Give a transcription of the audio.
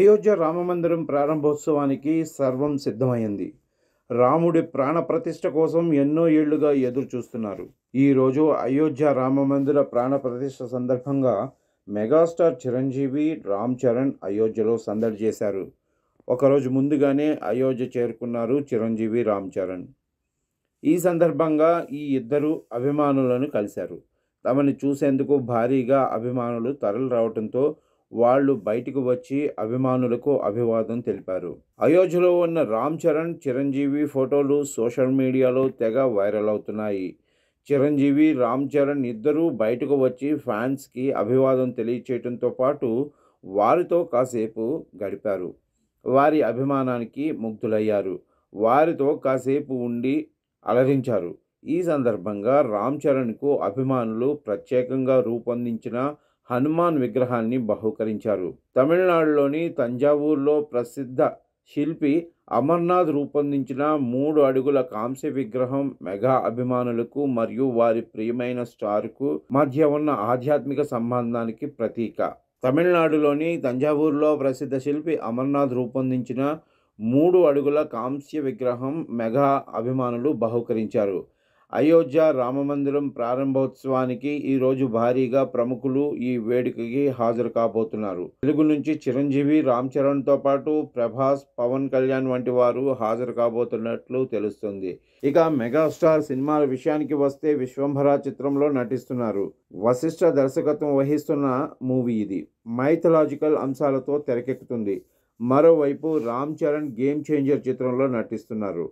అయోధ్య రామమందిరం ప్రారంభోత్సవానికి సర్వం సిద్ధమైంది. రాముడి ప్రాణప్రతిష్ఠ కోసం ఎన్నో ఏళ్లుగా ఎదురు చూస్తున్నారు. ఈరోజు అయోధ్య రామమందిర ప్రాణప్రతిష్ఠ సందర్భంగా మెగాస్టార్ చిరంజీవి, రామ్ చరణ్ అయోధ్యలో సందడి చేశారు. ఒకరోజు ముందుగానే అయోధ్య చేరుకున్నారు చిరంజీవి, రామ్ చరణ్. ఈ సందర్భంగా ఈ ఇద్దరు అభిమానులను కలిశారు. తమని చూసేందుకు భారీగా అభిమానులు తరలి రావడంతో వాళ్ళు బయటకు వచ్చి అభిమానులకు అభివాదం తెలిపారు. అయోధ్యలో ఉన్న రామ్ చరణ్, చిరంజీవి ఫోటోలు సోషల్ మీడియాలో తెగ వైరల్ అవుతున్నాయి. చిరంజీవి, రామ్ చరణ్ ఇద్దరూ బయటకు వచ్చి ఫ్యాన్స్కి అభివాదం తెలియచేయడంతో పాటు వారితో కాసేపు గడిపారు. వారి అభిమానానికి ముగ్ధులయ్యారు. వారితో కాసేపు ఉండి అలరించారు. ఈ సందర్భంగా రామ్ చరణ్కు అభిమానులు ప్రత్యేకంగా రూపొందించిన హనుమాన్ విగ్రహాన్ని బహూకరించారు. తమిళనాడులోని తంజావూరులో ప్రసిద్ధ శిల్పి అమర్నాథ్ రూపొందించిన 3 అడుగుల కాంస్య విగ్రహం మెగా అభిమానులకు మరియు వారి ప్రియమైన స్టార్కు మధ్య ఉన్న ఆధ్యాత్మిక సంబంధానికి ప్రతీక. తమిళనాడులోని తంజావూరులో ప్రసిద్ధ శిల్పి అమర్నాథ్ రూపొందించిన 3 అడుగుల కాంస్య విగ్రహం మెగా అభిమానులు బహూకరించారు. అయోధ్య రామమందిరం ప్రారంభోత్సవానికి ఈరోజు భారీగా ప్రముఖులు ఈ వేడుకకి హాజరు కాబోతున్నారు. తెలుగు నుంచి చిరంజీవి, రామ్ చరణ్తో పాటు ప్రభాస్, పవన్ కళ్యాణ్ వంటి వారు హాజరు కాబోతున్నట్లు తెలుస్తుంది. ఇక మెగాస్టార్ సినిమాల విషయానికి వస్తే విశ్వంభర చిత్రంలో నటిస్తున్నారు. వశిష్ఠ దర్శకత్వం వహిస్తున్న మూవీ ఇది. మైథలాజికల్ అంశాలతో తెరకెక్కుతుంది. మరోవైపు రామ్ చరణ్ గేమ్ చేంజర్ చిత్రంలో నటిస్తున్నారు.